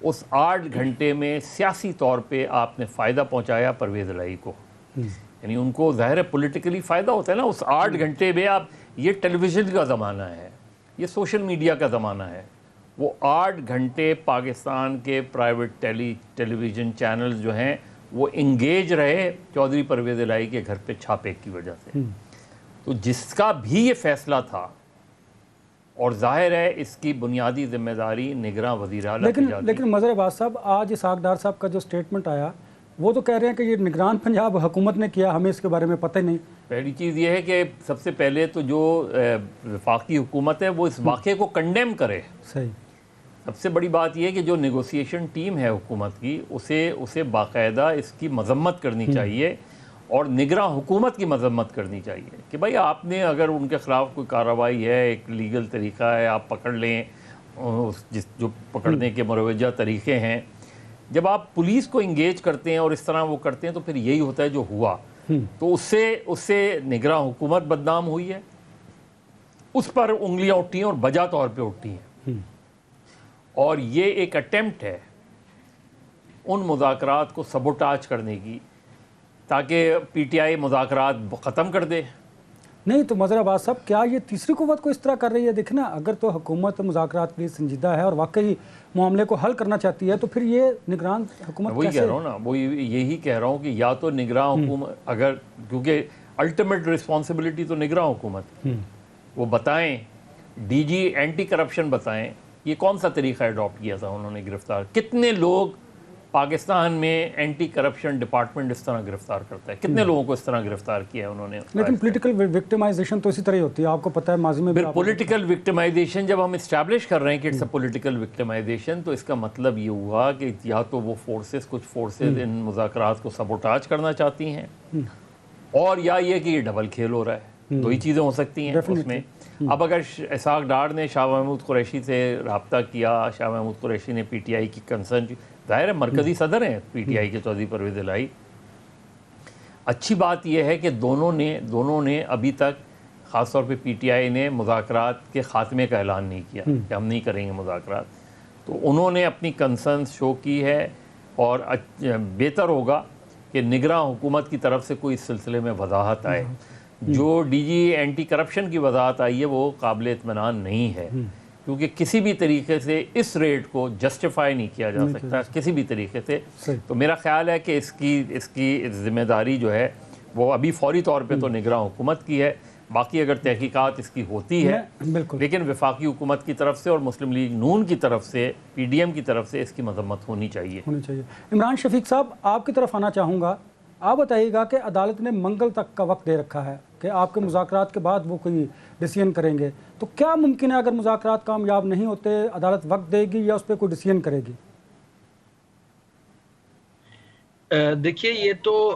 اس 8 گھنٹے میں سیاسی طور پہ آپ نے فائدہ پہنچایا پرویز الہی کو. یعنی ان کو ظاہر ہے پولیٹیکلی فائدہ ہوتا ہے نا اس 8 گھنٹے میں. آپ یہ ٹیلی ویژن کا زمانہ ہے, یہ سوشل میڈیا کا زمانہ ہے. وہ 8 گھنٹے پاکستان کے پرائیویٹ ٹیلی ویژن چینل جو ہیں وہ انگیج رہے چودھری پرویز الہی کے گھر پہ چھاپے کی وجہ سے. تو جس کا بھی یہ فیصلہ تھا, اور ظاہر ہے اس کی بنیادی ذمہ داری نگراں وزیر اعلیٰ کی جاتی. لیکن مظہر عباس صاحب, آج اسحاق ڈار صاحب کا جو سٹیٹمنٹ آیا وہ تو کہہ رہے ہیں کہ یہ نگران پنجاب حکومت نے کیا, ہمیں اس کے بارے میں پتہ ہی نہیں. پہلی چیز یہ ہے کہ سب سے پہلے تو جو وفاقی حکومت ہے وہ اس واقعے کو کنڈیم کرے. صحیح. سب سے بڑی بات یہ ہے کہ جو نیگوسیشن ٹیم ہے حکومت کی اسے باقاعدہ اس کی مذمت کرنی چاہیے, اور نگراں حکومت کی مذمت کرنی چاہیے کہ بھائی آپ نے اگر ان کے خلاف کوئی کارروائی ہے, ایک لیگل طریقہ ہے, آپ پکڑ لیں, جو پکڑنے کے مروجہ طریقے ہیں. جب آپ پولیس کو انگیج کرتے ہیں اور اس طرح وہ کرتے ہیں تو پھر یہی ہوتا ہے جو ہوا. تو اس سے نگراں حکومت بدنام ہوئی ہے, اس پر انگلیاں اٹھی ہیں اور بجا طور پہ اٹھی ہیں. اور یہ ایک اٹیمپٹ ہے ان مذاکرات کو سبوٹاج کرنے کی تاکہ پی ٹی آئی مذاکرات ختم کر دے. نہیں تو مظہر عباس صاحب, کیا یہ تیسری قوت کو اس طرح کر رہی ہے؟ دیکھیں نا, اگر تو حکومت مذاکرات کے لیے سنجیدہ ہے اور واقعی معاملے کو حل کرنا چاہتی ہے تو پھر یہ نگران حکومت وہی کہہ رہا ہوں نا, وہ یہی کہہ رہا ہوں کہ یا تو نگراں حکومت اگر, کیونکہ الٹیمیٹ رسپانسبلٹی تو نگراں حکومت, وہ بتائیں, ڈی جی اینٹی کرپشن بتائیں یہ کون سا طریقہ اڈاپٹ کیا تھا انہوں نے گرفتار. کتنے لوگ پاکستان میں اینٹی کرپشن ڈپارٹمنٹ اس طرح گرفتار کرتا ہے, کتنے لوگوں کو اس طرح گرفتار کیا ہے انہوں نے. لیکن پولیٹیکل وکٹمائزیشن تو اسی طرح ہی ہوتی ہے, آپ کو پتہ ہے ماضی میں بھی. پولیٹیکل وکٹمائزیشن جب ہم اسٹیبلش کر رہے ہیں کہ اٹس اے پولیٹیکل وکٹمائزیشن, تو اس کا مطلب یہ ہوا کہ یا تو وہ کچھ فورسز ان مذاکرات کو سبوٹاج کرنا چاہتی ہیں, اور یا یہ کہ یہ ڈبل کھیل ہو رہا ہے. دو ہی چیزیں ہو سکتی ہیں اس میں. اب اگر اسحاق ڈار نے شاہ محمود قریشی سے رابطہ کیا, شاہ محمود قریشی نے پی ٹی آئی کی کنسرن, ظاہر ہے مرکزی صدر ہیں پی ٹی آئی کے چودھری پرویز الہی. اچھی بات یہ ہے کہ دونوں نے ابھی تک, خاص طور پہ پی ٹی آئی نے مذاکرات کے خاتمے کا اعلان نہیں کیا کہ ہم نہیں کریں گے مذاکرات. تو انہوں نے اپنی کنسرنس شو کی ہے, اور بہتر ہوگا کہ نگراں حکومت کی طرف سے کوئی اس سلسلے میں وضاحت آئے. جو ڈی جی اینٹی کرپشن کی وضاحت آئی ہے وہ قابل اطمینان نہیں ہے, کیونکہ کسی بھی طریقے سے اس ریٹ کو جسٹیفائی نہیں کیا جا سکتا کسی بھی طریقے سے. تو میرا خیال ہے کہ اس کی ذمہ داری جو ہے وہ ابھی فوری طور پہ تو نگراں حکومت کی ہے. باقی اگر تحقیقات اس کی ہوتی ہے, لیکن وفاقی حکومت کی طرف سے اور مسلم لیگ نون کی طرف سے, پی ڈی ایم کی طرف سے اس کی مذمت ہونی چاہیے. عمران شفیق صاحب, آپ کی طرف آنا چاہوں گا. آپ بتائیے گا کہ عدالت نے منگل تک کا وقت دے رکھا ہے کہ آپ کے مذاکرات کے بعد وہ کوئی ڈیسیژن کریں گے, تو کیا ممکن ہے اگر مذاکرات کامیاب نہیں ہوتے عدالت وقت دے گی یا اس پہ کوئی ڈیسیژن کرے گی؟ دیکھیے, یہ تو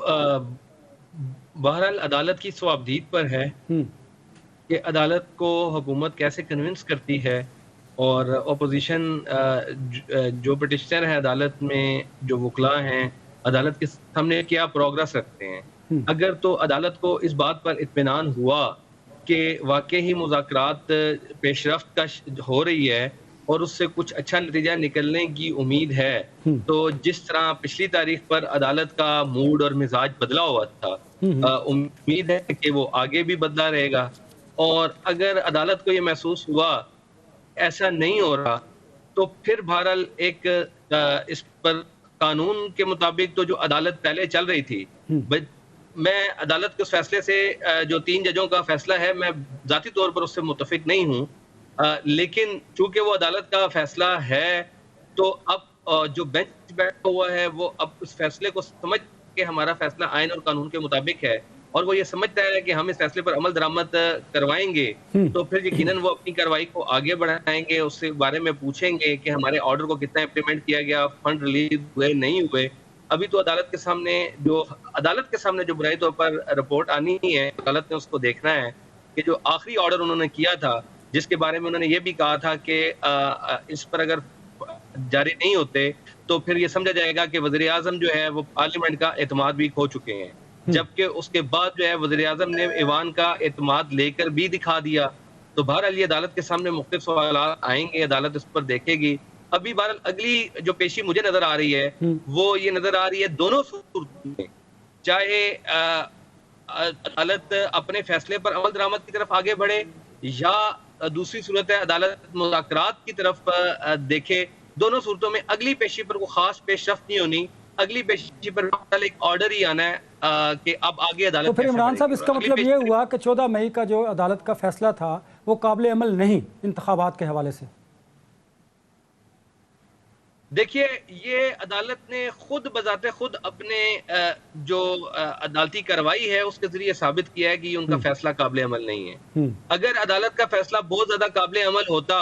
بہرحال عدالت کی صوابدید پر ہے کہ عدالت کو حکومت کیسے کنونس کرتی ہے, اور اپوزیشن جو پٹیشنر ہیں عدالت میں, جو وکلاء ہیں, عدالت کے سامنے کیا پروگرس رکھتے ہیں. اگر تو عدالت کو اس بات پر اطمینان ہوا کہ واقعی مذاکرات پیش رفت کا ہو رہی ہے اور اس سے کچھ اچھا نتیجہ نکلنے کی امید ہے, تو جس طرح پچھلی تاریخ پر عدالت کا موڈ اور مزاج بدلا ہوا تھا, امید ہے کہ وہ آگے بھی بدلا رہے گا. اور اگر عدالت کو یہ محسوس ہوا ایسا نہیں ہو رہا, تو پھر بہرحال ایک اس پر قانون کے مطابق تو جو عدالت پہلے چل رہی تھی, میں عدالت کے اس فیصلے سے, جو 3 ججوں کا فیصلہ ہے, میں ذاتی طور پر اس سے متفق نہیں ہوں, لیکن چونکہ وہ عدالت کا فیصلہ ہے تو اب جو بینچ بیٹھا ہوا ہے وہ اب اس فیصلے کو سمجھ کہ ہمارا فیصلہ آئین اور قانون کے مطابق ہے, اور وہ یہ سمجھتا ہے کہ ہم اس فیصلے پر عمل درآمد کروائیں گے, تو پھر یقیناً وہ اپنی کارروائی کو آگے بڑھائیں گے, اس کے بارے میں پوچھیں گے کہ ہمارے آرڈر کو کتنا امپلیمنٹ کیا گیا, فنڈ ریلیز ہوئے نہیں ہوئے. ابھی تو عدالت کے سامنے جو برائی طور پر رپورٹ آنی ہے, عدالت نے اس کو دیکھنا ہے کہ جو آخری آرڈر انہوں نے کیا تھا, جس کے بارے میں انہوں نے یہ بھی کہا تھا کہ اس پر اگر جاری نہیں ہوتے تو پھر یہ سمجھا جائے گا کہ وزیر اعظم جو ہے وہ پارلیمنٹ کا اعتماد بھی کھو چکے ہیں, جبکہ اس کے بعد جو ہے وزیر اعظم نے ایوان کا اعتماد لے کر بھی دکھا دیا. تو بہرحال یہ عدالت کے سامنے مختلف سوالات آئیں گے, عدالت اس پر دیکھے گی, ابھی بہرحال اگلی جو پیشی مجھے نظر آ رہی ہے وہ یہ نظر آ رہی ہے دونوں صورتوں میں، چاہے عدالت اپنے فیصلے پر عمل درآمد کی طرف آگے بڑھے یا دوسری صورت ہے عدالت مذاکرات کی طرف دیکھے، دونوں صورتوں میں اگلی پیشی پر کوئی خاص پیش رفت نہیں ہونی، اگلی پیشی پر ایک آرڈر ہی آنا ہے کہ اب آگے عدالت تو پھر عمران صاحب اس کا مطلب یہ ہوا کہ 14 مئی کا جو عدالت کا فیصلہ تھا وہ قابل عمل نہیں انتخابات کے حوالے سے؟ دیکھیے یہ عدالت نے خود بذات خود اپنے جو عدالتی کارروائی ہے اس کے ذریعے ثابت کیا ہے کہ یہ ان کا فیصلہ قابل عمل نہیں ہے۔ اگر عدالت کا فیصلہ بہت زیادہ قابل عمل ہوتا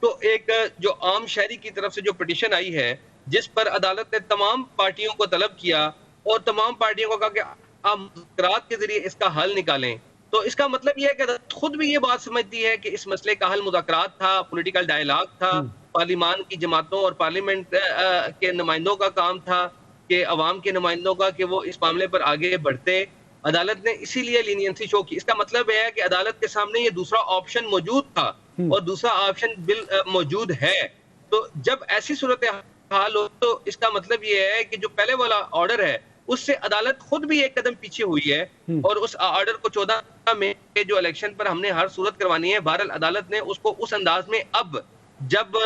تو ایک جو عام شہری کی طرف سے جو پٹیشن آئی ہے جس پر عدالت نے تمام پارٹیوں کو طلب کیا اور تمام پارٹیوں کو کہا کہ آپ مذاکرات کے ذریعے اس کا حل نکالیں، تو اس کا مطلب یہ ہے کہ عدالت خود بھی یہ بات سمجھتی ہے کہ اس مسئلے کا حل مذاکرات تھا، پولیٹیکل ڈائیلاگ تھا، پارلیمان کی جماعتوں اور پارلیمنٹ کے نمائندوں کا کام تھا کہ عوام کے نمائندوں کا کہ وہ اس معاملے پر آگے بڑھتے۔ عدالت نے اسی لیے لینینسی شو کی۔ اس کا مطلب ہے کہ عدالت کے سامنے یہ دوسرا آپشن موجود تھا اور دوسرا آپشن موجود ہے، تو جب ایسی صورتحال ہو تو اس کا مطلب یہ ہے کہ جو پہلے والا آرڈر ہے اس سے عدالت خود بھی ایک قدم پیچھے ہوئی ہے اور اس آرڈر کو 14 میں جو الیکشن پر ہم نے ہر صورت کروانی ہے، بہرحال عدالت نے اس کو اس انداز میں اب جب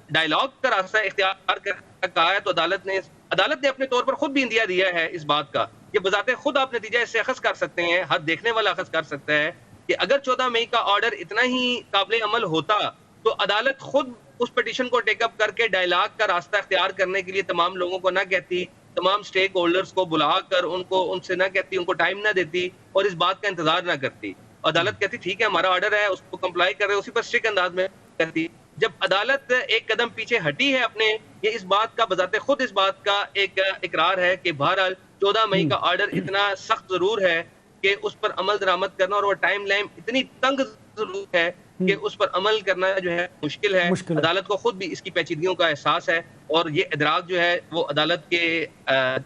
ڈائیلاگ کا راستہ اختیار کہا ہے تو عدالت نے اپنے طور پر خود بھی اندیا دیا ہے اس بات کا کہ بذات خود آپ نتیجہ اس سے اخذ کر سکتے ہیں، ہر دیکھنے والا اخذ کر سکتا ہے کہ اگر 14 مئی کا آرڈر اتنا ہی قابل عمل ہوتا تو عدالت خود اس پٹیشن کو ٹیک اپ کر کے ڈائیلاگ کا راستہ اختیار کرنے کے لیے تمام لوگوں کو نہ کہتی، تمام سٹیک ہولڈرز کو بلا کر ان سے نہ کہتی، ان کو ٹائم نہ دیتی اور اس بات کا انتظار نہ کرتی۔ عدالت کہتی ٹھیک ہے ہمارا آرڈر ہے، اس کو کمپلائی کر رہے، اسی پر اسٹرکٹ انداز میں کرتی۔ جب عدالت ایک قدم پیچھے ہٹی ہے اپنے، یہ اس بات کا بذات خود اس بات کا ایک اقرار ہے کہ بہرحال 14 مئی کا آرڈر اتنا سخت ضرور ہے کہ اس پر عمل درآمد کرنا اور وہ ٹائم لائن اتنی تنگ ضرور ہے کہ اس پر عمل کرنا جو ہے مشکل ہے۔ عدالت کو خود بھی اس کی پیچیدگیوں کا احساس ہے اور یہ ادراک جو ہے وہ عدالت کے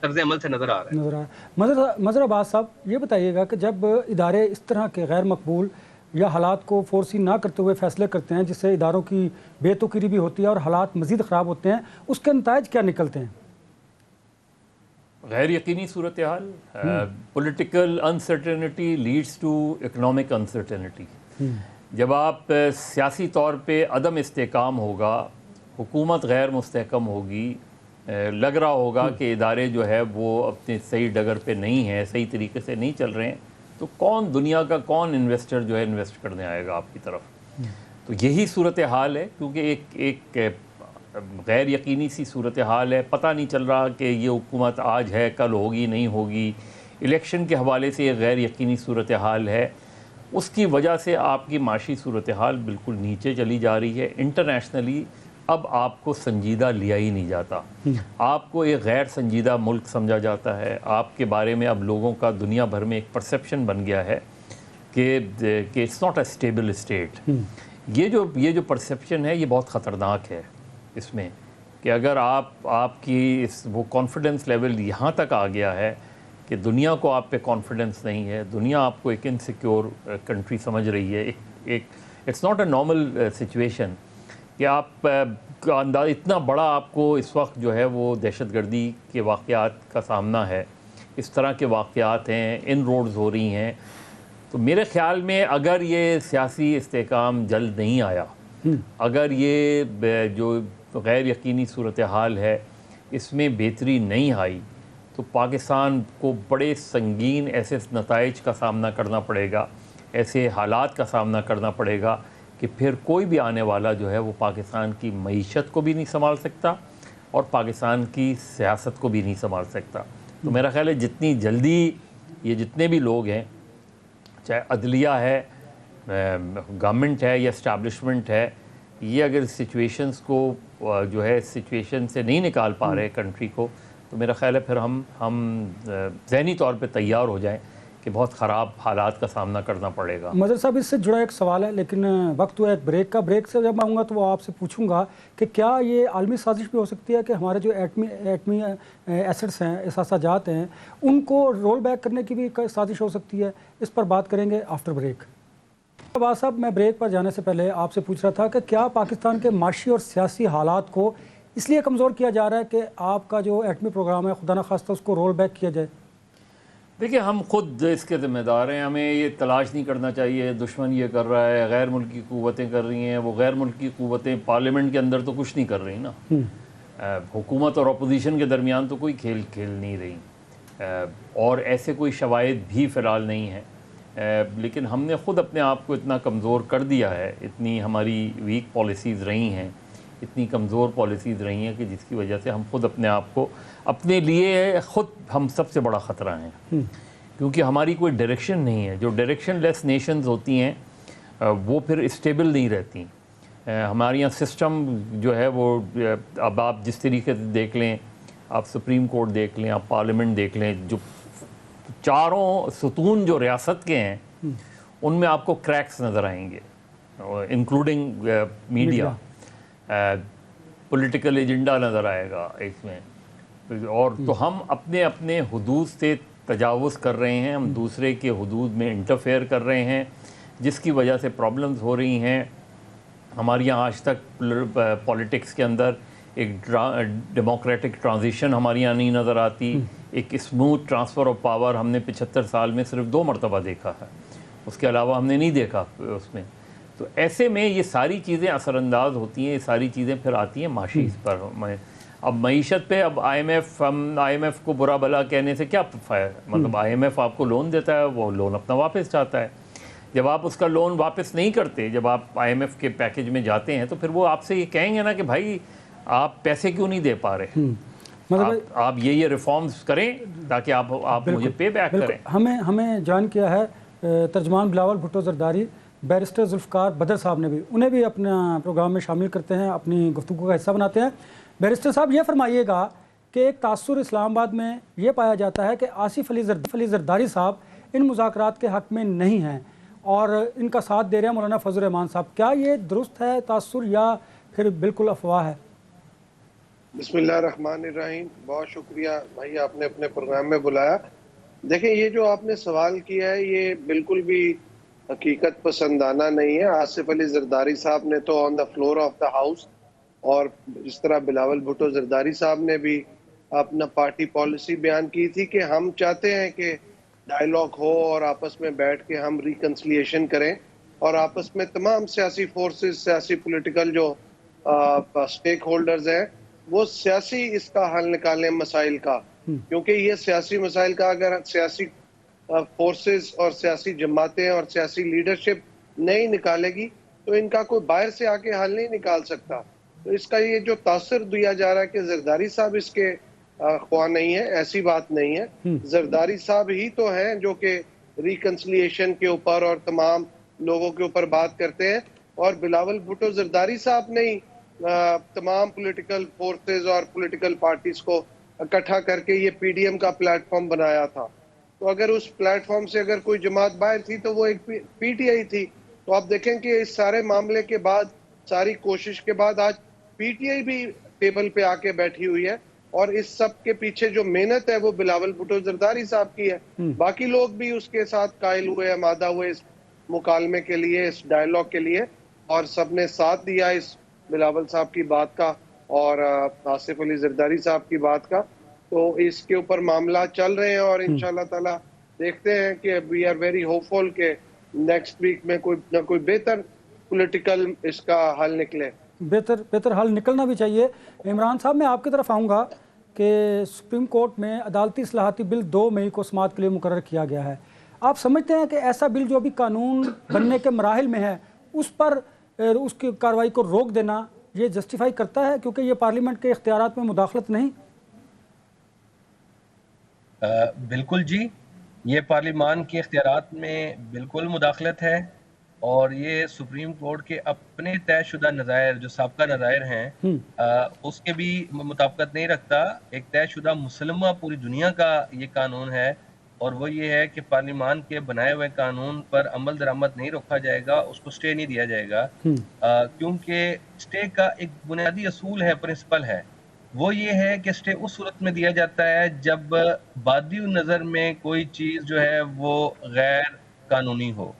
طرز عمل سے نظر آ رہا ہے۔ مظہر عباس صاحب یہ بتائیے گا کہ جب ادارے اس طرح کے غیر مقبول یا حالات کو فورسی نہ کرتے ہوئے فیصلے کرتے ہیں جس سے اداروں کی بے توقیری بھی ہوتی ہے اور حالات مزید خراب ہوتے ہیں، اس کے نتائج کیا نکلتے ہیں؟ غیر یقینی صورتحال، political uncertainty leads to economic uncertainty. جب آپ سیاسی طور پہ عدم استحکام ہوگا، حکومت غیر مستحکم ہوگی، لگ رہا ہوگا کہ ادارے جو ہے وہ اپنے صحیح ڈگر پہ نہیں ہیں، صحیح طریقے سے نہیں چل رہے ہیں، تو کون دنیا کا کون انویسٹر جو ہے انویسٹ کرنے آئے گا آپ کی طرف؟ تو یہی صورتحال ہے، کیونکہ ایک غیر یقینی سی صورتحال ہے، پتہ نہیں چل رہا کہ یہ حکومت آج ہے کل ہوگی نہیں ہوگی، الیکشن کے حوالے سے یہ غیر یقینی صورتحال ہے، اس کی وجہ سے آپ کی معاشی صورتحال بالکل نیچے چلی جا رہی ہے۔ انٹرنیشنلی اب آپ کو سنجیدہ لیا ہی نہیں جاتا، آپ کو ایک غیر سنجیدہ ملک سمجھا جاتا ہے، آپ کے بارے میں اب لوگوں کا دنیا بھر میں ایک پرسیپشن بن گیا ہے کہ it's not a stable state. یہ جو پرسیپشن ہے یہ بہت خطرناک ہے اس میں، کہ اگر آپ کی وہ کانفیڈنس لیول یہاں تک آ گیا ہے کہ دنیا کو آپ پہ کانفیڈنس نہیں ہے، دنیا آپ کو ایک انسیکیور کنٹری سمجھ رہی ہے، ایک it's not a normal situation کہ آپ کا انداز اتنا بڑا آپ کو اس وقت جو ہے وہ دہشت گردی کے واقعات کا سامنا ہے، اس طرح کے واقعات ہیں، ان روڈز ہو رہی ہیں۔ تو میرے خیال میں اگر یہ سیاسی استحکام جلد نہیں آیا، اگر یہ جو غیر یقینی صورتحال ہے اس میں بہتری نہیں آئی، تو پاکستان کو بڑے سنگین ایسے نتائج کا سامنا کرنا پڑے گا، ایسے حالات کا سامنا کرنا پڑے گا کہ پھر کوئی بھی آنے والا جو ہے وہ پاکستان کی معیشت کو بھی نہیں سنبھال سکتا اور پاکستان کی سیاست کو بھی نہیں سنبھال سکتا۔ تو میرا خیال ہے جتنی جلدی یہ جتنے بھی لوگ ہیں، چاہے عدلیہ ہے، گورنمنٹ ہے یا اسٹیبلشمنٹ ہے، یہ اگر سچویشنز کو جو ہے سچویشن سے نہیں نکال پا رہے کنٹری کو، تو میرا خیال ہے پھر ہم ذہنی طور پہ تیار ہو جائیں کہ بہت خراب حالات کا سامنا کرنا پڑے گا۔ مظہر صاحب اس سے جڑا ایک سوال ہے لیکن وقت ہوا ایک بریک کا، بریک سے جب آؤں گا تو وہ آپ سے پوچھوں گا کہ کیا یہ عالمی سازش بھی ہو سکتی ہے کہ ہمارے جو ایٹمی ایسٹس ہیں، اثاثہ جات ہیں، ان کو رول بیک کرنے کی بھی سازش ہو سکتی ہے؟ اس پر بات کریں گے آفٹر بریک۔ عباس صاحب، میں بریک پر جانے سے پہلے آپ سے پوچھ رہا تھا کہ کیا پاکستان کے معاشی اور سیاسی حالات کو اس لیے کمزور کیا جا رہا ہے کہ آپ کا جو ایٹمی پروگرام ہے خدا نخواستہ اس کو رول بیک کیا جائے؟ دیکھیں ہم خود اس کے ذمہ دار ہیں، ہمیں یہ تلاش نہیں کرنا چاہیے دشمن یہ کر رہا ہے، غیر ملکی قوتیں کر رہی ہیں. وہ غیر ملکی قوتیں پارلیمنٹ کے اندر تو کچھ نہیں کر رہی نا، حکومت اور اپوزیشن کے درمیان تو کوئی کھیل کھیل نہیں رہی، اور ایسے کوئی شواہد بھی فی الحال نہیں ہیں. لیکن ہم نے خود اپنے آپ کو اتنا کمزور کر دیا ہے، اتنی ہماری ویک پالیسیز رہی ہیں، اتنی کمزور پالیسیز رہی ہیں کہ جس کی وجہ سے ہم خود اپنے آپ کو اپنے لیے خود ہم سب سے بڑا خطرہ ہیں، کیونکہ ہماری کوئی ڈائریکشن نہیں ہے. جو ڈائریکشن لیس نیشنز ہوتی ہیں وہ پھر اسٹیبل نہیں رہتی. ہمارے یہاں سسٹم جو ہے وہ اب آپ جس طریقے سے دیکھ لیں، آپ سپریم کورٹ دیکھ لیں، آپ پارلیمنٹ دیکھ لیں، جو چاروں ستون جو ریاست کے ہیں ان میں آپ کو کریکس نظر آئیں گے، انکلوڈنگ میڈیا. پولیٹیکل ایجنڈا نظر آئے گا اس میں، اور تو ہم اپنے اپنے حدود سے تجاوز کر رہے ہیں، ہم دوسرے کے حدود میں انٹرفیئر کر رہے ہیں، جس کی وجہ سے پرابلمز ہو رہی ہیں. ہمارے یہاں آج تک پولیٹکس کے اندر ایک ڈیموکریٹک ٹرانزیشن ہمارے یہاں نہیں نظر آتی، ایک اسموتھ ٹرانسفر آف پاور ہم نے 75 سال میں صرف 2 مرتبہ دیکھا ہے، اس کے علاوہ ہم نے نہیں دیکھا اس میں. تو ایسے میں یہ ساری چیزیں اثر انداز ہوتی ہیں، یہ ساری چیزیں پھر آتی ہیں معاشی پر. اب معیشت پہ اب ہم آئی ایم ایف کو برا بھلا کہنے سے کیا فائدہ؟ مطلب آئی ایم ایف آپ کو لون دیتا ہے، وہ لون اپنا واپس چاہتا ہے. جب آپ اس کا لون واپس نہیں کرتے، جب آپ آئی ایم ایف کے پیکج میں جاتے ہیں، تو پھر وہ آپ سے یہ کہیں گے نا کہ بھائی آپ پیسے کیوں نہیں دے پا رہے، آپ یہ ریفارمز کریں تاکہ آپ مجھے پے بیک کریں. ہمیں جان کیا ہے ترجمان بلاول بھٹو زرداری، بیرسٹر ذوالفقار بدر صاحب نے بھی، انہیں بھی اپنا پروگرام میں شامل کرتے ہیں، اپنی گفتگو کا حصہ بناتے ہیں. بیرسٹر صاحب یہ فرمائیے گا کہ ایک تاثر اسلام آباد میں یہ پایا جاتا ہے کہ آصف علی زرداری صاحب ان مذاکرات کے حق میں نہیں ہیں اور ان کا ساتھ دے رہے ہیں مولانا فضل الرحمان صاحب. کیا یہ درست ہے تاثر یا پھر بالکل افواہ ہے؟ بسم اللہ الرحمن الرحیم. بہت شکریہ بھائی، آپ نے اپنے پروگرام میں بلایا. دیکھیں یہ جو آپ نے سوال کیا ہے یہ بالکل بھی حقیقت پسندانہ نہیں ہے. آصف علی زرداری صاحب نے تو on the floor of the house, اور جس طرح بلاول بھٹو زرداری صاحب نے بھی اپنا پارٹی پالیسی بیان کی تھی کہ ہم چاہتے ہیں کہ ڈائیلاگ ہو اور آپس میں بیٹھ کے ہم ریکنسلیشن کریں، اور آپس میں تمام سیاسی فورسز، سیاسی پولیٹیکل جو سٹیک ہولڈرز ہیں، وہ سیاسی اس کا حل نکالیں مسائل کا. کیونکہ یہ سیاسی مسائل کا اگر سیاسی فورسز اور سیاسی جماعتیں اور سیاسی لیڈرشپ نہیں نکالے گی تو ان کا کوئی باہر سے آ کے حل نہیں نکال سکتا. تو اس کا یہ جو تاثر دیا جا رہا ہے کہ زرداری صاحب اس کے خواہ نہیں ہے، ایسی بات نہیں ہے. زرداری صاحب ہی تو ہیں جو کہ ریکنسلیشن کے اوپر اور تمام لوگوں کے اوپر بات کرتے ہیں، اور بلاول بھٹو زرداری صاحب نے ہی تمام پولیٹیکل فورسز اور پولیٹیکل پارٹیز کو اکٹھا کر کے یہ پی ڈی ایم کا پلیٹ فارم بنایا تھا. تو اگر اس پلیٹ فارم سے اگر کوئی جماعت باہر تھی تو وہ ایک پی ٹی آئی تھی. تو آپ دیکھیں کہ اس سارے معاملے کے بعد، ساری کوشش کے بعد، آج پی ٹی آئی بھی ٹیبل پہ آ کے بیٹھی ہوئی ہے، اور اس سب کے پیچھے جو محنت ہے وہ بلاول بھٹو زرداری صاحب کی ہے. باقی لوگ بھی اس کے ساتھ قائل ہوئے، آمادہ ہوئے اس مکالمے کے لیے، اس ڈائیلاگ کے لیے، اور سب نے ساتھ دیا اس بلاول صاحب کی بات کا اور آصف علی زرداری صاحب کی بات کا. تو اس کے اوپر معاملات چل رہے ہیں، اور انشاءاللہ تعالی دیکھتے ہیں کہ وی آر ویری ہوپ فل کہ نیکسٹ ویک میں کوئی نہ کوئی بہتر پولیٹیکل اس کا حل نکلے. بہتر حل نکلنا بھی چاہیے. عمران صاحب میں آپ کی طرف آؤں گا کہ سپریم کورٹ میں عدالتی اصلاحاتی بل 2 مئی کو سماعت کے لیے مقرر کیا گیا ہے. آپ سمجھتے ہیں کہ ایسا بل جو ابھی قانون بننے کے مراحل میں ہے اس پر اس کی کارروائی کو روک دینا یہ جسٹیفائی کرتا ہے کیونکہ یہ پارلیمنٹ کے اختیارات میں مداخلت نہیں؟ بالکل جی، یہ پارلیمان کے اختیارات میں بالکل مداخلت ہے، اور یہ سپریم کورٹ کے اپنے طے شدہ نظائر جو سابقہ نظائر ہیں اس کے بھی مطابقت نہیں رکھتا. ایک طے شدہ مسلمہ پوری دنیا کا یہ قانون ہے، اور وہ یہ ہے کہ پارلیمان کے بنائے ہوئے قانون پر عمل درآمد نہیں روکا جائے گا، اس کو سٹے نہیں دیا جائے گا. کیونکہ سٹے کا ایک بنیادی اصول ہے، پرنسپل ہے، وہ یہ ہے کہ سٹے اس صورت میں دیا جاتا ہے جب بادی نظر میں کوئی چیز جو ہے وہ غیر قانونی ہو.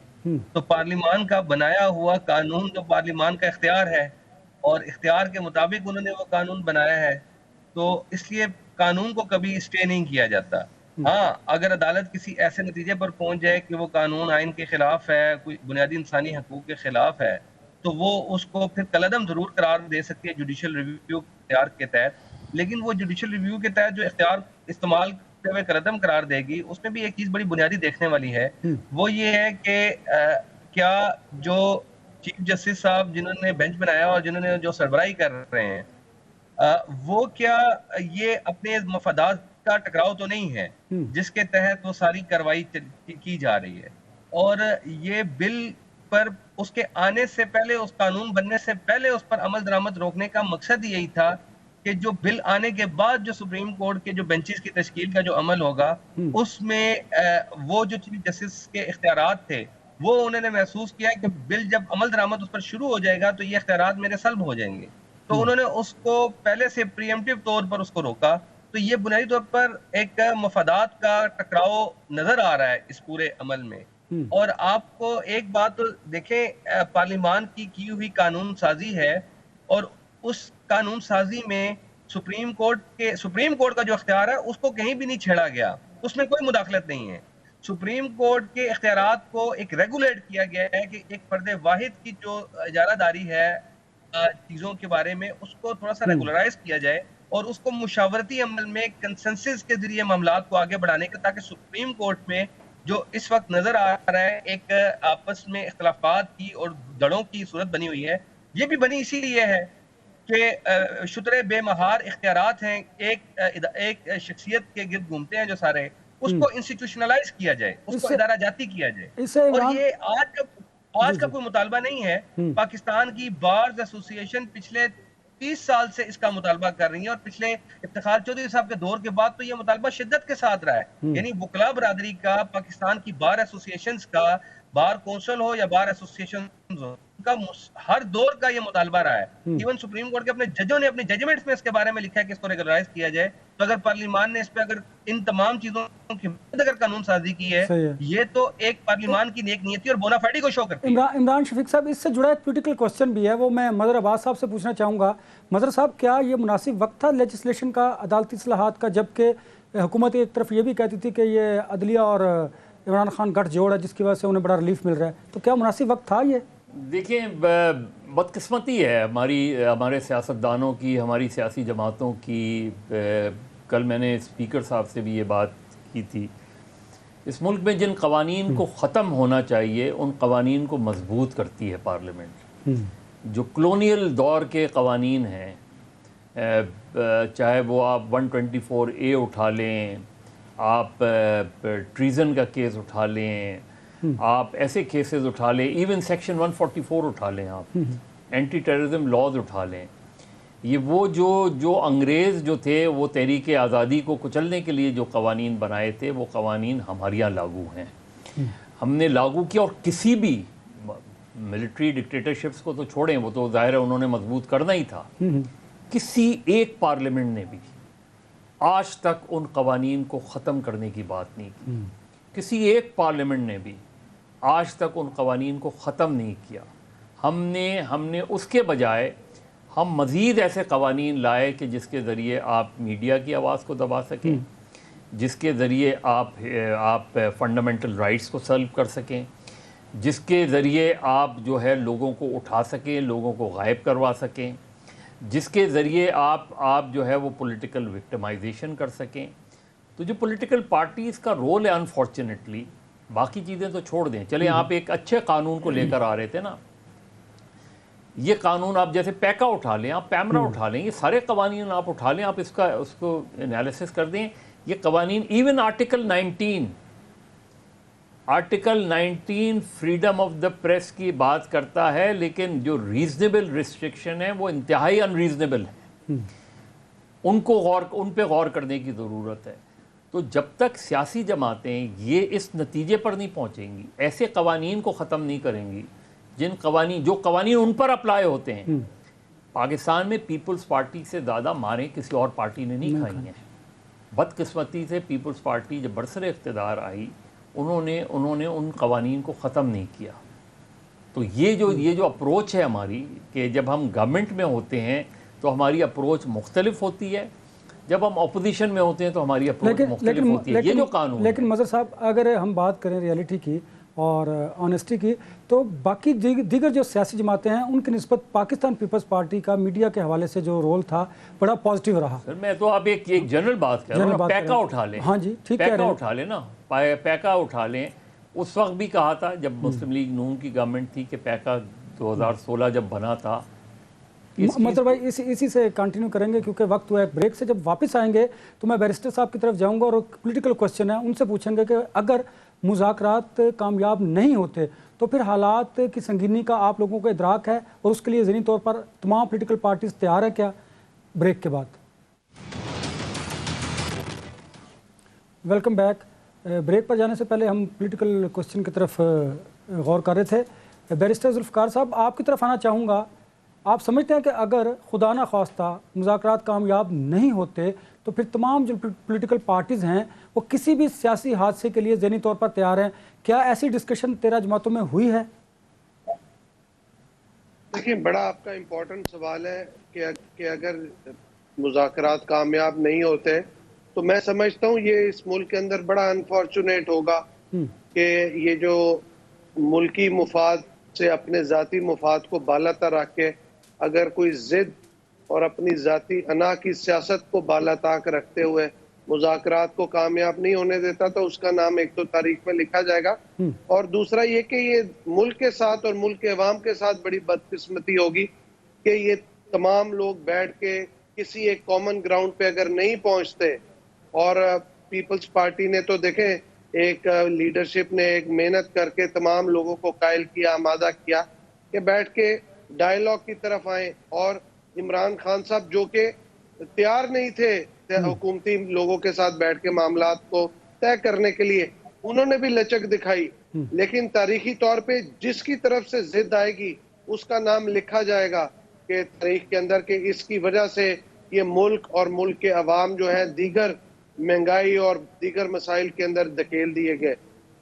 تو پارلیمان کا بنایا ہوا قانون تو پارلیمان کا اختیار ہے، اور اختیار کے مطابق انہوں نے وہ قانون بنایا ہے، تو اس لیے قانون کو کبھی اسٹے نہیں کیا جاتا۔ ہاں، اگر عدالت کسی ایسے نتیجے پر پہنچ جائے کہ وہ قانون آئین کے خلاف ہے، کوئی بنیادی انسانی حقوق کے خلاف ہے، تو وہ اس کو پھر کالعدم ضرور قرار دے سکتی ہے جوڈیشل ریویو اختیار کے تحت، لیکن وہ جوڈیشل ریویو کے تحت جو اختیار استعمال کرتے ہوئے کالعدم قرار دے گی، اس میں بھی ایک چیز بڑی بنیادی دیکھنے والی ہے، وہ یہ ہے کہ کیا جو چیف جسٹس صاحب جنہوں نے بینچ بنایا اور جنہوں نے جو سربراہی کر رہے ہیں، وہ کیا یہ اپنے مفادات کا ٹکراؤ تو نہیں ہے جس کے تحت وہ ساری کارروائی کی جا رہی ہے، اور یہ بل پر اس کے آنے سے پہلے، اس قانون بننے سے پہلے اس پر عمل درآمد روکنے کا مقصد یہی تھا کہ جو بل آنے کے بعد جو سپریم کورٹ کے جو بینچز کی تشکیل کا جو عمل ہوگا، اس میں وہ جو چیف جسٹس کے اختیارات تھے، وہ انہوں نے محسوس کیا کہ بل جب عمل درآمد اس پر شروع ہو جائے گا تو یہ اختیارات میرے سلب ہو جائیں گے، تو انہوں نے اس کو پہلے سے پریمپٹیو طور پر اس کو روکا۔ تو یہ بنیادی طور پر ایک مفادات کا ٹکراؤ نظر آ رہا ہے اس پورے عمل میں۔ اور آپ کو ایک بات دیکھیں، پارلیمان کی ہوئی قانون سازی ہے، اور اس قانون سازی میں سپریم کورٹ کا جو اختیار ہے اس کو کہیں بھی نہیں چھیڑا گیا، اس میں کوئی مداخلت نہیں ہے۔ سپریم کورٹ کے اختیارات کو ایک ریگولیٹ کیا گیا ہے کہ ایک فرد واحد کی جو اجارہ داری ہے چیزوں کے بارے میں، اس کو تھوڑا سا ریگولرائز کیا جائے اور اس کو مشاورتی عمل میں کنسنسس کے ذریعے معاملات کو آگے بڑھانے کے، تاکہ سپریم کورٹ میں جو اس وقت نظر آ رہا ہے ایک آپس میں اختلافات کی اور دڑوں کی صورت بنی ہوئی ہے، یہ بھی بنی اسی لیے ہے کہ شترے بے مہار اختیارات ہیں، ایک شخصیت کے گرد گھومتے ہیں جو سارے، اس کو انسٹیٹیوشنلائز کیا جائے، اس کو ادارہ جاتی کیا جائے۔ اور یہ آج کا کوئی مطالبہ نہیں ہے، پاکستان کی بارز ایسوسی ایشن پچھلے 30 سال سے اس کا مطالبہ کر رہی ہیں، اور پچھلے افتخار چودھری صاحب کے دور کے بعد تو یہ مطالبہ شدت کے ساتھ رہا ہے، یعنی وکلاء برادری کا، پاکستان کی بار ایسوسی ایشنز کا، بار کونسل ہو یا بار ایسوسی ایشن کا، ہر دور کا یہ مطالبہ رہا ہے۔ ایون سپریم کورٹ کے اپنے ججوں نے اپنے ججمنٹس میں اس کے بارے میں لکھا ہے کہ اس کو ریگولرائز کیا جائے، تو اگر پارلیمان نے اس پہ اگر ان تمام چیزوں کی اگر قانون سازی کی ہے، یہ تو ایک پارلیمان کی نیک نیتی اور بونا فائڈی کو شو کرتی ہے۔ عمران شفیق صاحب، اس سے جڑا ایک پولیٹیکل کوسچن بھی ہے، وہ میں مظہر عباس صاحب سے پوچھنا چاہوں گا۔ مظہر صاحب، کیا یہ مناسب وقت تھا لیجسلیشن کا، عدالتی اصلاحات کا، جبکہ حکومت ایک طرف یہ بھی کہتی تھی کہ یہ عدلیہ اور عمران خان گٹھ جوڑ ہے جس کی وجہ سے انہیں بڑا ریلیف مل رہا ہے، تو کیا مناسب وقت تھا یہ؟ دیکھیں، بدقسمتی ہے ہمارے سیاستدانوں کی، ہماری سیاسی جماعتوں کی۔ کل میں نے اسپیکر صاحب سے بھی یہ بات کی تھی، اس ملک میں جن قوانین کو ختم ہونا چاہیے ان قوانین کو مضبوط کرتی ہے پارلیمنٹ۔ جو کلونیل دور کے قوانین ہیں، چاہے وہ آپ 124A اٹھا لیں، آپ ٹریزن کا کیس اٹھا لیں، آپ ایسے کیسز اٹھا لیں، ایون سیکشن 144 اٹھا لیں، آپ اینٹی ٹیررزم لاز اٹھا لیں، یہ وہ جو انگریز جو تھے وہ تحریک آزادی کو کچلنے کے لیے جو قوانین بنائے تھے، وہ قوانین ہمارے یہاں لاگو ہیں، ہم نے لاگو کیا۔ اور کسی بھی ملٹری ڈکٹیٹرشپس کو تو چھوڑیں، وہ تو ظاہر ہے انہوں نے مضبوط کرنا ہی تھا، کسی ایک پارلیمنٹ نے بھی آج تک ان قوانین کو ختم کرنے کی بات نہیں کی، کسی ایک پارلیمنٹ نے بھی آج تک ان قوانین کو ختم نہیں کیا۔ ہم نے اس کے بجائے ہم مزید ایسے قوانین لائے کہ جس کے ذریعے آپ میڈیا کی آواز کو دبا سکیں، جس کے ذریعے آپ فنڈامنٹل رائٹس کو سلب کر سکیں، جس کے ذریعے آپ جو ہے لوگوں کو اٹھا سکیں، لوگوں کو غائب کروا سکیں، جس کے ذریعے آپ جو ہے وہ پولیٹیکل وکٹمائزیشن کر سکیں۔ تو جو پولیٹیکل پارٹیز کا رول ہے انفارچونیٹلی، باقی چیزیں تو چھوڑ دیں، چلیں آپ ایک اچھے قانون کو لے کر آ رہے تھے نا، یہ قانون آپ جیسے پیکا اٹھا لیں، آپ پیمرا اٹھا لیں، یہ سارے قوانین آپ اٹھا لیں، آپ اس کو انالیسس کر دیں، یہ قوانین even article 19 freedom of the press کی بات کرتا ہے، لیکن جو ریزنیبل ریسٹرکشن ہے وہ انتہائی انریزنیبل ہے، ان پہ غور کرنے کی ضرورت ہے۔ تو جب تک سیاسی جماعتیں یہ اس نتیجے پر نہیں پہنچیں گی، ایسے قوانین کو ختم نہیں کریں گی جو قوانین ان پر اپلائی ہوتے ہیں۔ پاکستان میں پیپلز پارٹی سے زیادہ ماریں کسی اور پارٹی نے نہیں کھائی ہیں۔ بدقسمتی سے پیپلز پارٹی جب برسر اقتدار آئی، انہوں نے ان قوانین کو ختم نہیں کیا، تو یہ جو اپروچ ہے ہماری کہ جب ہم گورنمنٹ میں ہوتے ہیں تو ہماری اپروچ مختلف ہوتی ہے، جب ہم اپوزیشن میں ہوتے ہیں تو ہماری اپروچ مختلف ہوتی ہے. یہ جو قانون ہے. لیکن مظہر صاحب اگر ہم بات کریں ریئلٹی کی اور آنیسٹی کی، تو باقی دیگر جو سیاسی جماعتیں ہیں ان کی نسبت پاکستان پیپلز پارٹی کا میڈیا کے حوالے سے جو رول تھا بڑا پازیٹیو رہا. سر میں تو آپ ایک جنرل بات کر رہا ہوں، پیکا اٹھا لیں. ہاں جی ٹھیک کہہ رہے ہیں. پیکا اٹھا لیں نا، پیکا اٹھا لیں. اس وقت بھی کہا تھا جب مسلم لیگ نون کی گورنمنٹ تھی کہ پیکا 2016 جب بنا تھا. مطلب بھائی اسی سے کنٹینیو کریں گے کیونکہ وقت ہوا ہے بریک سے. جب واپس آئیں گے تو میں بیرسٹر صاحب کی طرف جاؤں گا اور پولیٹیکل کوسچن ہے ان سے پوچھیں گے کہ اگر مذاکرات کامیاب نہیں ہوتے تو پھر حالات کی سنگینی کا آپ لوگوں کو ادراک ہے اور اس کے لیے ذہنی طور پر تمام پولیٹیکل پارٹیز تیار ہیں کیا؟ بریک کے بعد ویلکم بیک. بریک پر جانے سے پہلے ہم پولیٹیکل کوسچن کی طرف غور کر رہے تھے. بیرسٹر ذوالفقار صاحب آپ کی طرف آنا چاہوں گا. آپ سمجھتے ہیں کہ اگر خدا نہ خواستہ مذاکرات کامیاب نہیں ہوتے تو پھر تمام جو پولیٹیکل پارٹیز ہیں وہ کسی بھی سیاسی حادثے کے لیے ذہنی طور پر تیار ہیں؟ کیا ایسی ڈسکشن 13 جماعتوں میں ہوئی ہے؟ دیکھیں بڑا آپ کا امپورٹنٹ سوال ہے کہ اگر مذاکرات کامیاب نہیں ہوتے تو میں سمجھتا ہوں یہ اس ملک کے اندر بڑا انفارچونیٹ ہوگا کہ یہ جو ملکی مفاد سے اپنے ذاتی مفاد کو بالاتر رکھ کے اگر کوئی ضد اور اپنی ذاتی انا کی سیاست کو بالاتاک رکھتے ہوئے مذاکرات کو کامیاب نہیں ہونے دیتا تو اس کا نام ایک تو تاریخ میں لکھا جائے گا، اور دوسرا یہ کہ یہ ملک کے ساتھ اور ملک کے عوام کے ساتھ بڑی بدقسمتی ہوگی کہ یہ تمام لوگ بیٹھ کے کسی ایک کامن گراؤنڈ پہ اگر نہیں پہنچتے. اور پیپلز پارٹی نے تو دیکھیں ایک لیڈرشپ نے ایک محنت کر کے تمام لوگوں کو قائل کیا، آمادہ کیا کہ بیٹھ کے ڈائیلاگ کی طرف آئیں، اور عمران خان صاحب جو کہ تیار نہیں تھے حکومتی لوگوں کے ساتھ بیٹھ کے معاملات کو طے کرنے کے لیے، انہوں نے بھی لچک دکھائی. لیکن تاریخی طور پہ جس کی طرف سے ضد آئے گی اس کا نام لکھا جائے گا کہ تاریخ کے اندر کہ اس کی وجہ سے یہ ملک اور ملک کے عوام جو ہیں دیگر مہنگائی اور دیگر مسائل کے اندر دھکیل دیے گئے.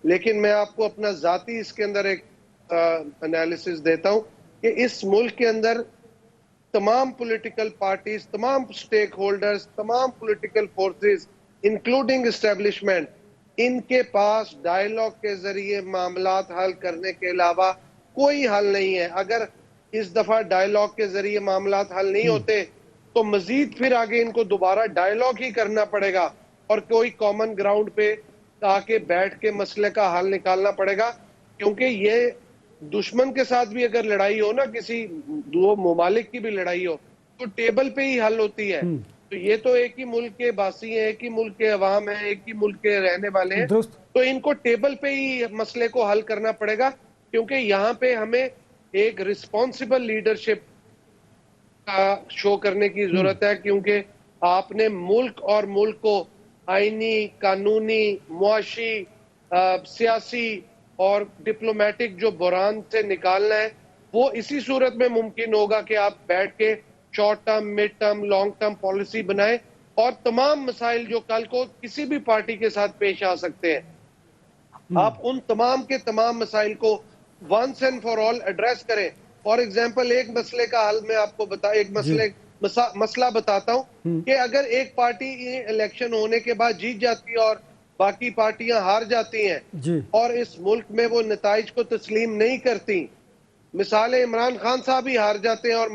لیکن میں آپ کو اپنا ذاتی اس کے اندر ایک انالیسس دیتا ہوں کہ اس ملک کے اندر تمام پولیٹیکل پارٹیز، تمام سٹیک ہولڈرز، تمام پولیٹیکل فورسز انکلوڈنگ اسٹیبلشمنٹ، ان کے پاس ڈائیلاگ کے ذریعے معاملات حل کرنے کے علاوہ کوئی حل نہیں ہے. اگر اس دفعہ ڈائیلاگ کے ذریعے معاملات حل نہیں ہوتے تو مزید پھر آگے ان کو دوبارہ ڈائیلاگ ہی کرنا پڑے گا اور کوئی کامن گراؤنڈ پہ آ کے بیٹھ کے مسئلے کا حل نکالنا پڑے گا. کیونکہ یہ دشمن کے ساتھ بھی اگر لڑائی ہو نا، کسی دو ممالک کی بھی لڑائی ہو تو ٹیبل پہ ہی حل ہوتی ہے. تو یہ تو ایک ہی ملک کے باسی ہیں، ایک ہی ملک کے عوام ہیں، ایک ہی ملک کے رہنے والے ہیں، تو ان کو ٹیبل پہ ہی مسئلے کو حل کرنا پڑے گا. کیونکہ یہاں پہ ہمیں ایک رسپانسبل لیڈرشپ کا شو کرنے کی ضرورت ہے، کیونکہ آپ نے ملک اور ملک کو آئینی، قانونی، معاشی، سیاسی اور ڈپلومیٹک جو بحران سے نکالنا ہے وہ اسی صورت میں ممکن ہوگا کہ آپ بیٹھ کے short term, mid term, long term policy بنائیں اور تمام مسائل جو کل کو کسی بھی پارٹی کے ساتھ پیش آ سکتے ہیں آپ ان تمام کے تمام مسائل کو once and for all address کریں. فار ایگزامپل ایک مسئلے کا حل میں آپ کو مسئلہ بتاتا ہوں کہ اگر ایک پارٹی الیکشن ہونے کے بعد جیت جاتی ہے اور باقی پارٹیاں ہار جاتی ہیں اور اس ملک میں وہ نتائج کو تسلیم نہیں کرتی، مثال عمران خان صاحب ہی ہار جاتے ہیں اور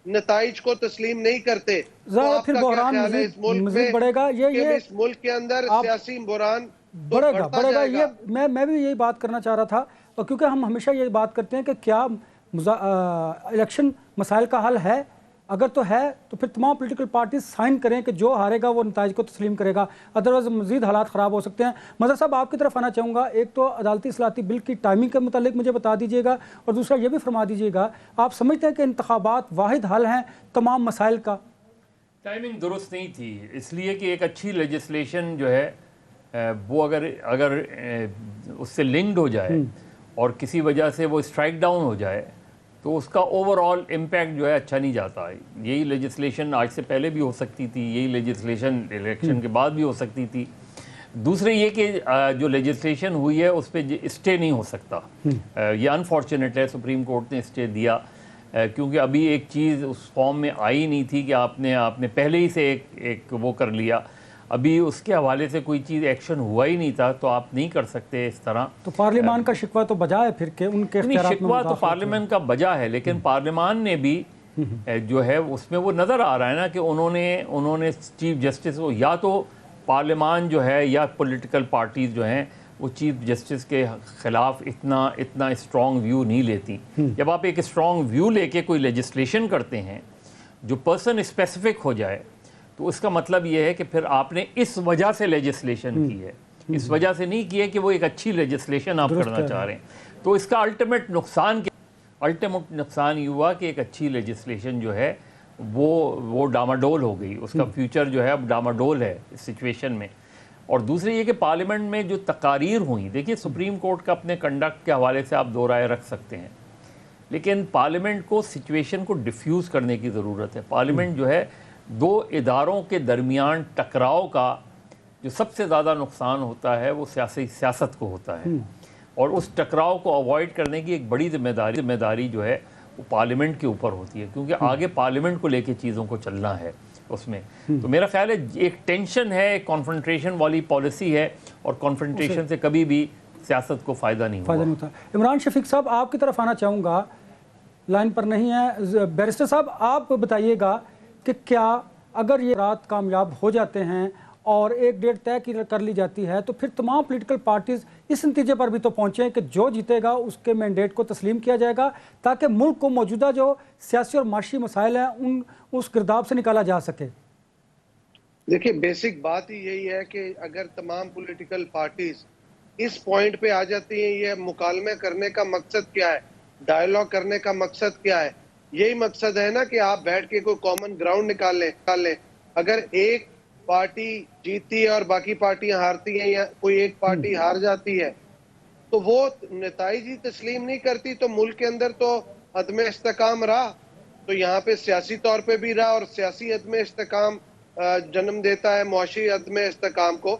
نتائج کو تسلیم نہیں کرتے، تو آپ کا کیا خیال ہے اس ملک میں بڑھے گا؟ یہ اس ملک کے اندر سیاسی بحران بڑھے گا. یہ میں بھی یہی بات کرنا چاہ رہا تھا، کیونکہ ہم ہمیشہ یہ بات کرتے ہیں کہ کیا الیکشن مسائل کا حل ہے؟ اگر تو ہے تو پھر تمام پولیٹیکل پارٹیز سائن کریں کہ جو ہارے گا وہ نتائج کو تسلیم کرے گا، ادروائز مزید حالات خراب ہو سکتے ہیں. مظہر صاحب آپ کی طرف آنا چاہوں گا. ایک تو عدالتی اصلاحاتی بل کی ٹائمنگ کے متعلق مجھے بتا دیجیے گا، اور دوسرا یہ بھی فرما دیجیے گا آپ سمجھتے ہیں کہ انتخابات واحد حل ہیں تمام مسائل کا؟ ٹائمنگ درست نہیں تھی، اس لیے کہ ایک اچھی لیجسلیشن جو ہے وہ اگر اس سے لنکڈ ہو جائے اور کسی وجہ سے وہ اسٹرائک ڈاؤن ہو جائے تو اس کا اوور آل امپیکٹ جو ہے اچھا نہیں جاتا ہے. یہی لیجسلیشن آج سے پہلے بھی ہو سکتی تھی، یہی لیجسلیشن الیکشن کے بعد بھی ہو سکتی تھی. دوسرے یہ کہ جو لیجسلیشن ہوئی ہے اس پہ اسٹے نہیں ہو سکتا. یہ انفارچونیٹ ہے سپریم کورٹ نے اسٹے دیا کیونکہ ابھی ایک چیز اس فارم میں آئی نہیں تھی کہ آپ نے پہلے ہی سے ایک وہ کر لیا. ابھی اس کے حوالے سے کوئی چیز ایکشن ہوا ہی نہیں تھا تو آپ نہیں کر سکتے اس طرح. تو پارلیمان کا شکوہ تو بجا ہے پھر کہ ان کے اختیارات میں شکوہ تو پارلیمان کا بجا ہے لیکن پارلیمان نے بھی جو ہے اس میں وہ نظر آ رہا ہے نا کہ انہوں نے چیف جسٹس کو یا تو پارلیمان جو ہے یا پولیٹیکل پارٹیز جو ہیں وہ چیف جسٹس کے خلاف اتنا اسٹرانگ ویو نہیں لیتی. جب آپ ایک اسٹرانگ ویو لے کے کوئی لیجسلیشن کرتے ہیں جو پرسن اسپیسیفک ہو جائے تو اس کا مطلب یہ ہے کہ پھر آپ نے اس وجہ سے لیجسلیشن کی ہے, اس وجہ سے نہیں کی ہے کہ وہ ایک اچھی لیجسلیشن آپ کرنا چاہ رہے ہیں. تو اس کا الٹیمیٹ نقصان یہ ہوا کہ ایک اچھی لیجسلیشن جو ہے وہ ڈاماڈول ہو گئی, اس کا فیوچر جو ہے اب ڈاماڈول ہے اس سچویشن میں. اور دوسرے یہ کہ پارلیمنٹ میں جو تقاریر ہوئیں, دیکھیے سپریم کورٹ کا اپنے کنڈکٹ کے حوالے سے آپ دو رائے رکھ سکتے ہیں لیکن پارلیمنٹ کو سچویشن کو ڈیفیوز کرنے کی ضرورت ہے. پارلیمنٹ جو ہے دو اداروں کے درمیان ٹکراؤ کا جو سب سے زیادہ نقصان ہوتا ہے وہ سیاست کو ہوتا ہے اور اس ٹکراؤ کو اوائڈ کرنے کی ایک بڑی ذمہ داری جو ہے وہ پارلیمنٹ کے اوپر ہوتی ہے کیونکہ آگے پارلیمنٹ کو لے کے چیزوں کو چلنا ہے اس میں. تو میرا خیال ہے ایک ٹینشن ہے, ایک کانفرنٹریشن والی پالیسی ہے اور کانفرنٹریشن سے کبھی بھی سیاست کو فائدہ نہیں ہوتا. عمران شفیق صاحب آپ کی طرف آنا چاہوں گا, لائن پر نہیں ہے. بیرسٹر صاحب آپ بتائیے گا کہ کیا اگر یہ رات کامیاب ہو جاتے ہیں اور ایک ڈیٹ طے کر لی جاتی ہے تو پھر تمام پولیٹیکل پارٹیز اس نتیجے پر بھی تو پہنچیں کہ جو جیتے گا اس کے مینڈیٹ کو تسلیم کیا جائے گا تاکہ ملک کو موجودہ جو سیاسی اور معاشی مسائل ہیں اس گرداب سے نکالا جا سکے. دیکھیے بیسک بات ہی یہی ہے کہ اگر تمام پولیٹیکل پارٹیز اس پوائنٹ پہ آ جاتی ہیں, یہ مکالمے کرنے کا مقصد کیا ہے, ڈائیلاگ کرنے کا مقصد کیا ہے, یہی مقصد ہے نا کہ آپ بیٹھ کے کوئی کامن گراؤنڈ نکال لیں. اگر ایک پارٹی جیتی ہے اور باقی پارٹیاں ہارتی ہیں یا کوئی ایک پارٹی ہار جاتی ہے تو وہ نتائج ہی تسلیم نہیں کرتی تو ملک کے اندر تو عدم استحکام رہا. تو یہاں پہ سیاسی طور پہ بھی رہا اور سیاسی عدم استحکام جنم دیتا ہے معاشی عدم استحکام کو.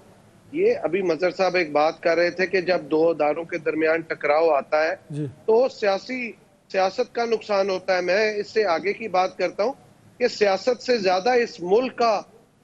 یہ ابھی مظہر صاحب ایک بات کر رہے تھے کہ جب دو اداروں کے درمیان ٹکراؤ آتا ہے تو سیاست کا نقصان ہوتا ہے. میں اس سے آگے کی بات کرتا ہوں کہ سیاست سے زیادہ اس ملک کا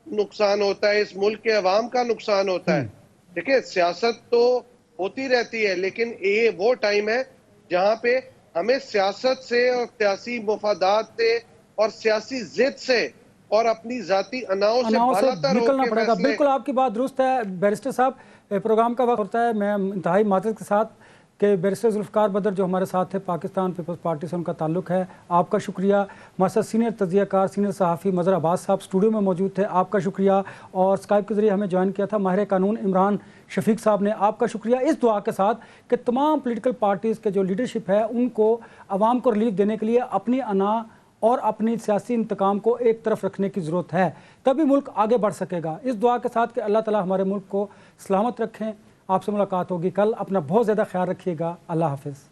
نقصان ہوتا ہے, اس ملک کے عوام کا نقصان ہوتا ہے. دیکھیں سیاست تو ہوتی رہتی ہے لیکن یہ وہ ٹائم ہے جہاں پہ ہمیں سیاست سے اور سیاسی مفادات سے اور سیاسی ضد سے اور اپنی ذاتی اناؤں سے بالاتر نکلنا پڑے گا. بالکل آپ کی بات درست ہے. بیرسٹر صاحب پروگرام کا وقت ہوتا ہے, میں انتہائی معذرت کے ساتھ کہ بیرسٹر ذوالفقار بدر جو ہمارے ساتھ ہے پاکستان پیپلز پارٹی سے ان کا تعلق ہے, آپ کا شکریہ. ہمارے ساتھ سینئر تجزیہ کار سینئر صحافی مظہر عباس صاحب اسٹوڈیو میں موجود تھے, آپ کا شکریہ. اور اسکائپ کے ذریعے ہمیں جوائن کیا تھا ماہر قانون عمران شفیق صاحب نے, آپ کا شکریہ. اس دعا کے ساتھ کہ تمام پولیٹیکل پارٹیز کے جو لیڈرشپ ہے ان کو عوام کو ریلیف دینے کے لیے اپنی انا اور اپنی سیاسی انتقام کو ایک طرف رکھنے کی ضرورت ہے, تبھی ملک آگے بڑھ سکے گا. اس دعا کے ساتھ کہ اللہ تعالیٰ ہمارے ملک کو سلامت رکھیں. آپ سے ملاقات ہوگی کل. اپنا بہت زیادہ خیال رکھیے گا. اللہ حافظ.